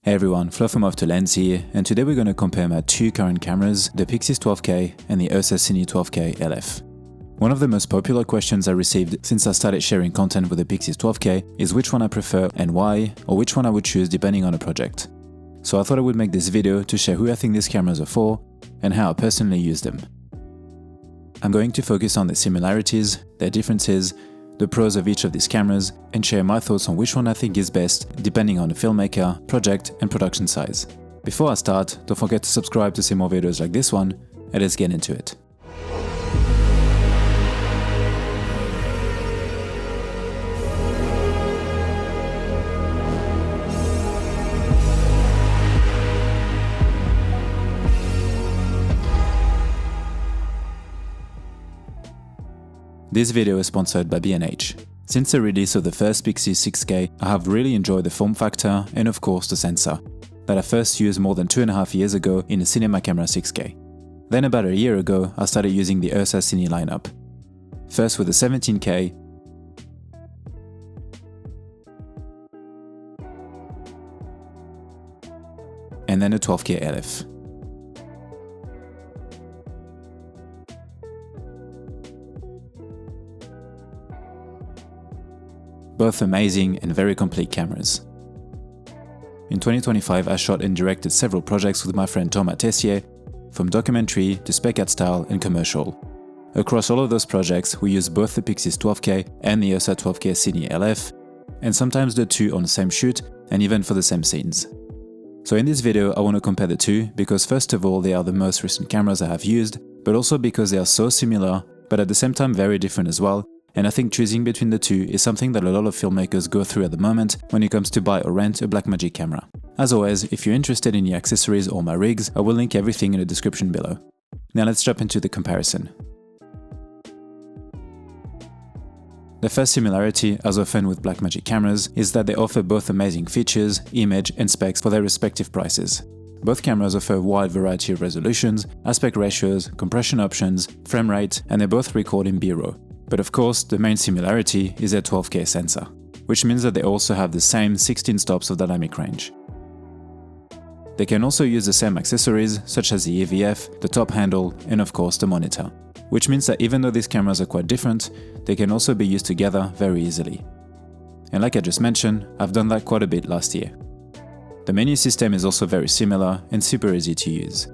Hey everyone, Flo from Off to Lens here, and today we're going to compare my two current cameras, the PYXIS 12K and the URSA Cine 12K LF. One of the most popular questions I received since I started sharing content with the PYXIS 12K is which one I prefer and why, or which one I would choose depending on a project. So I thought I would make this video to share who I think these cameras are for and how I personally use them. I'm going to focus on their similarities, their differences, the pros of each of these cameras, and share my thoughts on which one I think is best depending on the filmmaker, project, and production size. Before I start, don't forget to subscribe to see more videos like this one, and let's get into it. This video is sponsored by B&H. Since the release of the first PYXIS 6K, I have really enjoyed the form factor and of course the sensor, that I first used more than 2.5 years ago in the Cinema Camera 6K. Then about a year ago, I started using the URSA Cine lineup. First with the 17K, and then the 12K LF. Both amazing and very complete cameras. In 2025, I shot and directed several projects with my friend Thomas Tessier, from documentary to spec ad style and commercial. Across all of those projects, we used both the PYXIS 12K and the URSA 12K Cine LF, and sometimes the two on the same shoot and even for the same scenes. So in this video, I want to compare the two because first of all, they are the most recent cameras I have used, but also because they are so similar, but at the same time very different as well. And I think choosing between the two is something that a lot of filmmakers go through at the moment when it comes to buy or rent a Blackmagic camera. As always, if you're interested in the accessories or my rigs, I will link everything in the description below. Now let's jump into the comparison. The first similarity, as often with Blackmagic cameras, is that they offer both amazing features, image and specs for their respective prices. Both cameras offer a wide variety of resolutions, aspect ratios, compression options, frame rate, and they both record in B-RAW. But of course, the main similarity is their 12K sensor, which means that they also have the same 16 stops of dynamic range. They can also use the same accessories, such as the EVF, the top handle, and of course the monitor, which means that even though these cameras are quite different, they can also be used together very easily. And like I just mentioned, I've done that quite a bit last year. The menu system is also very similar and super easy to use.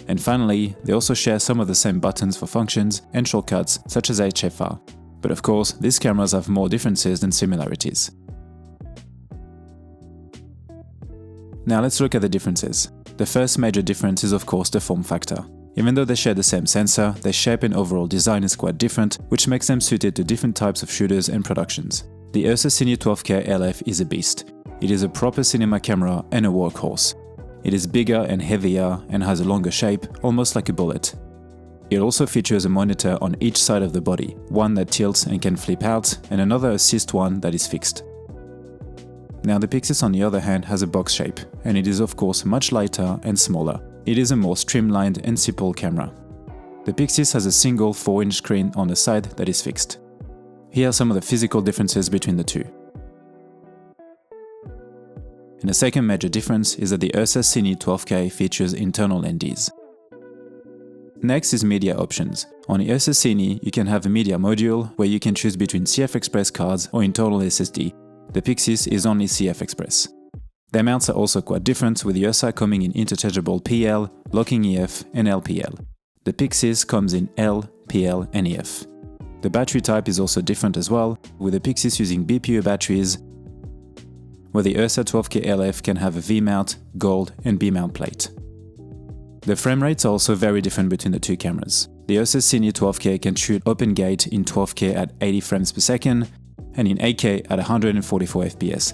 And finally, they also share some of the same buttons for functions and shortcuts such as HFR. But of course, these cameras have more differences than similarities. Now let's look at the differences. The first major difference is of course the form factor. Even though they share the same sensor, their shape and overall design is quite different, which makes them suited to different types of shooters and productions. The URSA Cine 12K LF is a beast. It is a proper cinema camera and a workhorse. It is bigger and heavier and has a longer shape, almost like a bullet. It also features a monitor on each side of the body, one that tilts and can flip out, and another assist one that is fixed. Now the PYXIS on the other hand has a box shape, and it is of course much lighter and smaller. It is a more streamlined and simple camera. The PYXIS has a single 4-inch screen on the side that is fixed. Here are some of the physical differences between the two. And the second major difference is that the URSA Cine 12K features internal NDs. Next is media options. On the URSA Cine, you can have a media module where you can choose between CF Express cards or internal SSD. The PYXIS is only CF Express. Their mounts are also quite different, with the URSA coming in interchangeable PL, locking EF and LPL. The PYXIS comes in L, PL and EF. The battery type is also different as well, with the PYXIS using BPU batteries, where the URSA 12K LF can have a V-mount, gold and B-mount plate. The frame rates are also very different between the two cameras. The URSA Cine 12K can shoot open gate in 12K at 80 frames per second and in 8K at 144 FPS.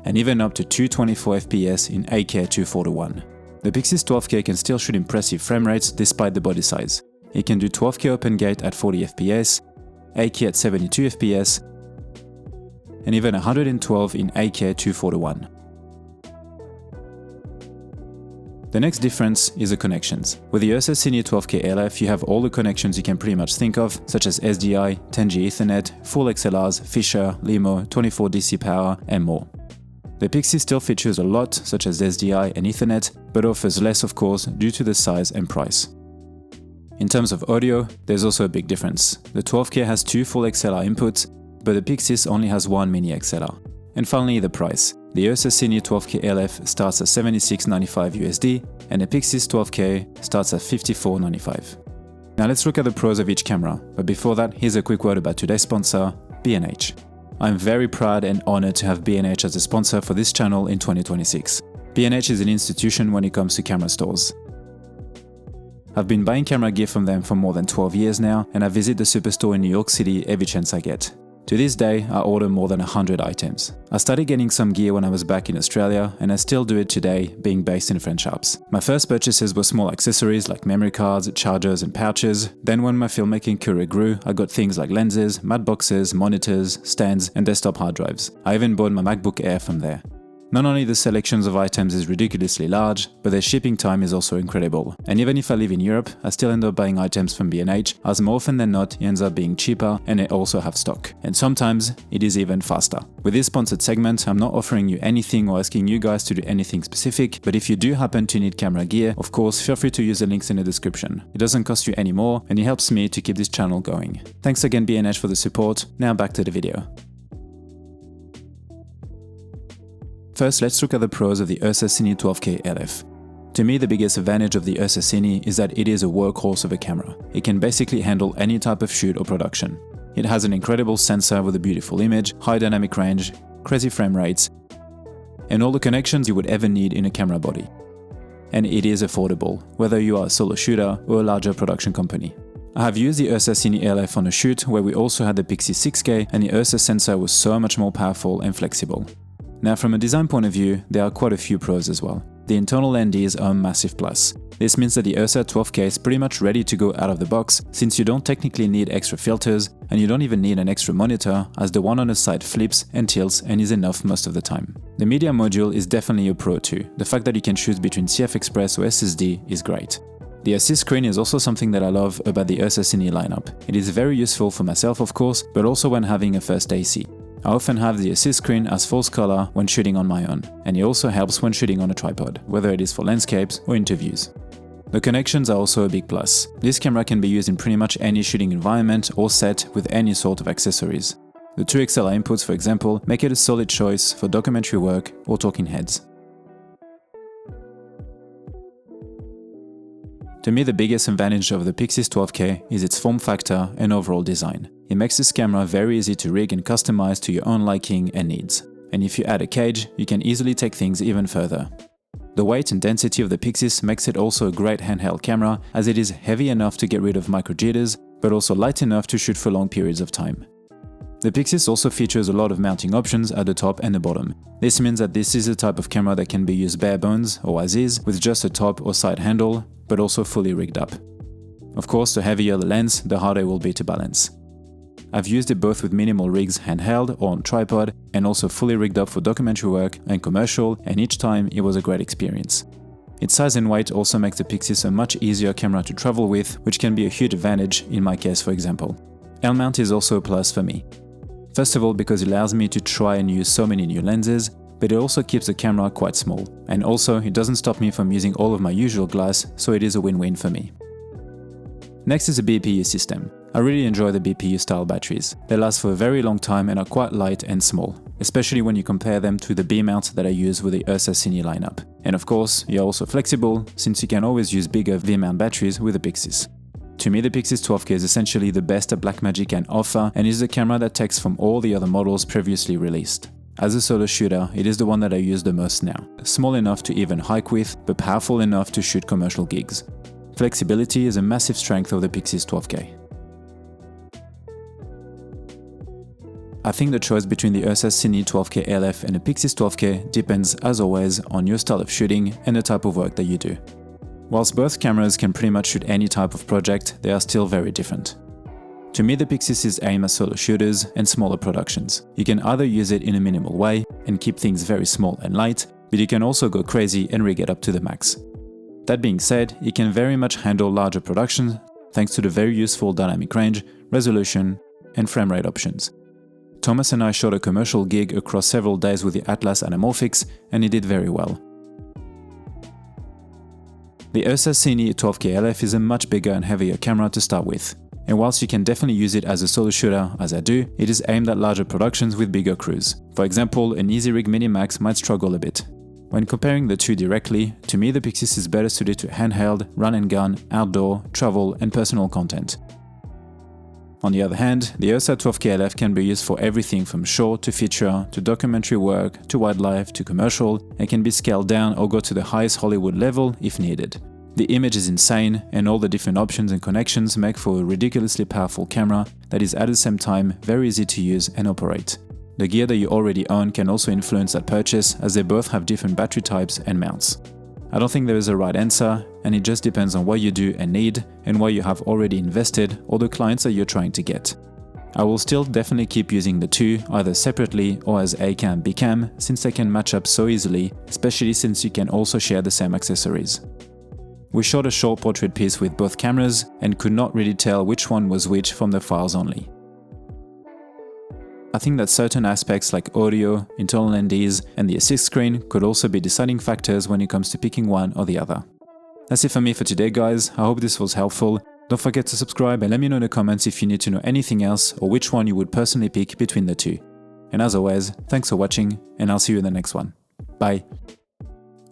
And even up to 224 FPS in 8K at 241. The PYXIS 12K can still shoot impressive frame rates despite the body size. It can do 12K open gate at 40 FPS, 8K at 72 FPS, and even 112 in 8K at 241. The next difference is the connections. With the URSA Cine 12K LF, you have all the connections you can pretty much think of, such as SDI, 10G Ethernet, full XLRs, Fisher, LiMo, 24 DC power, and more. The PYXIS still features a lot, such as SDI and Ethernet, but offers less of course due to the size and price. In terms of audio, there's also a big difference. The 12K has 2 full XLR inputs, but the PYXIS only has 1 mini XLR. And finally, the price. The URSA Cine 12K LF starts at $76.95 USD, and the PYXIS 12K starts at $54.95. Now let's look at the pros of each camera, but before that, here's a quick word about today's sponsor, B&H. I'm very proud and honored to have B&H as a sponsor for this channel in 2026. B&H is an institution when it comes to camera stores. I've been buying camera gear from them for more than 12 years now, and I visit the superstore in New York City every chance I get. To this day, I order more than 100 items. I started getting some gear when I was back in Australia, and I still do it today, being based in French Alps. My first purchases were small accessories like memory cards, chargers and pouches. Then when my filmmaking career grew, I got things like lenses, matte boxes, monitors, stands and desktop hard drives. I even bought my MacBook Air from there. Not only the selections of items is ridiculously large, but their shipping time is also incredible. And even if I live in Europe, I still end up buying items from B&H, as more often than not it ends up being cheaper and they also have stock. And sometimes it is even faster. With this sponsored segment, I'm not offering you anything or asking you guys to do anything specific, but if you do happen to need camera gear, of course feel free to use the links in the description. It doesn't cost you any more and it helps me to keep this channel going. Thanks again B&H for the support. Now back to the video. First, let's look at the pros of the URSA Cine 12K LF. To me, the biggest advantage of the URSA Cine is that it is a workhorse of a camera. It can basically handle any type of shoot or production. It has an incredible sensor with a beautiful image, high dynamic range, crazy frame rates, and all the connections you would ever need in a camera body. And it is affordable, whether you are a solo shooter or a larger production company. I have used the URSA Cine LF on a shoot where we also had the PYXIS 6K, and the URSA sensor was so much more powerful and flexible. Now from a design point of view, there are quite a few pros as well. The internal LNDs are a massive plus. This means that the URSA 12K is pretty much ready to go out of the box, since you don't technically need extra filters and you don't even need an extra monitor, as the one on the side flips and tilts and is enough most of the time. The media module is definitely a pro too. The fact that you can choose between CF Express or SSD is great. The assist screen is also something that I love about the URSA Cine lineup. It is very useful for myself of course, but also when having a first AC. I often have the assist screen as false color when shooting on my own, and it also helps when shooting on a tripod, whether it is for landscapes or interviews. The connections are also a big plus. This camera can be used in pretty much any shooting environment or set with any sort of accessories. The 2 XLR inputs, for example, make it a solid choice for documentary work or talking heads. To me, the biggest advantage of the PYXIS 12K is its form factor and overall design. It makes this camera very easy to rig and customize to your own liking and needs. And if you add a cage, you can easily take things even further. The weight and density of the PYXIS makes it also a great handheld camera, as it is heavy enough to get rid of micro jitters, but also light enough to shoot for long periods of time. The PYXIS also features a lot of mounting options at the top and the bottom. This means that this is a type of camera that can be used bare bones or as is, with just a top or side handle, but also fully rigged up. Of course, the heavier the lens, the harder it will be to balance. I've used it both with minimal rigs handheld or on tripod, and also fully rigged up for documentary work and commercial, and each time it was a great experience. Its size and weight also makes the PYXIS a much easier camera to travel with, which can be a huge advantage in my case, for example. L-mount is also a plus for me. First of all, because it allows me to try and use so many new lenses, but it also keeps the camera quite small. And also, it doesn't stop me from using all of my usual glass, so it is a win-win for me. Next is the BPU system. I really enjoy the BPU style batteries. They last for a very long time and are quite light and small, especially when you compare them to the B-mount that I use with the URSA Cine lineup. And of course, you're also flexible, since you can always use bigger V-mount batteries with the PYXIS. To me, the PYXIS 12K is essentially the best that Blackmagic can offer, and is the camera that takes from all the other models previously released. As a solo shooter, it is the one that I use the most now. Small enough to even hike with, but powerful enough to shoot commercial gigs. Flexibility is a massive strength of the PYXIS 12K. I think the choice between the URSA Cine 12K LF and the PYXIS 12K depends, as always, on your style of shooting and the type of work that you do. Whilst both cameras can pretty much shoot any type of project, they are still very different. To me, the PYXIS is aimed at solo shooters and smaller productions. You can either use it in a minimal way and keep things very small and light, but you can also go crazy and rig it up to the max. That being said, it can very much handle larger productions thanks to the very useful dynamic range, resolution, and frame rate options. Thomas and I shot a commercial gig across several days with the Atlas Anamorphics, and it did very well. The URSA Cine 12K LF is a much bigger and heavier camera to start with, and whilst you can definitely use it as a solo shooter, as I do, it is aimed at larger productions with bigger crews. For example, an EasyRig Mini Max might struggle a bit. When comparing the two directly, to me the PYXIS is better suited to handheld, run and gun, outdoor, travel and personal content. On the other hand, the URSA 12K LF can be used for everything from short to feature, to documentary work, to wildlife, to commercial, and can be scaled down or go to the highest Hollywood level if needed. The image is insane, and all the different options and connections make for a ridiculously powerful camera that is at the same time very easy to use and operate. The gear that you already own can also influence that purchase, as they both have different battery types and mounts. I don't think there is a right answer, and it just depends on what you do and need, and what you have already invested or the clients that you're trying to get. I will still definitely keep using the two, either separately or as A-cam, B-cam, since they can match up so easily, especially since you can also share the same accessories. We shot a short portrait piece with both cameras and could not really tell which one was which from the files only. I think that certain aspects like audio, internal NDs, and the assist screen could also be deciding factors when it comes to picking one or the other. That's it for me for today, guys. I hope this was helpful. Don't forget to subscribe and let me know in the comments if you need to know anything else or which one you would personally pick between the two. And as always, thanks for watching, and I'll see you in the next one. Bye!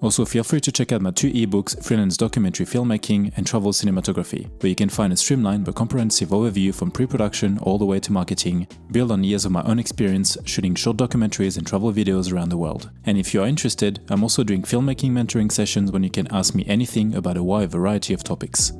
Also, feel free to check out my 2 ebooks, Freelance Documentary Filmmaking and Travel Cinematography, where you can find a streamlined but comprehensive overview from pre-production all the way to marketing, built on years of my own experience shooting short documentaries and travel videos around the world. And if you are interested, I'm also doing filmmaking mentoring sessions when you can ask me anything about a wide variety of topics.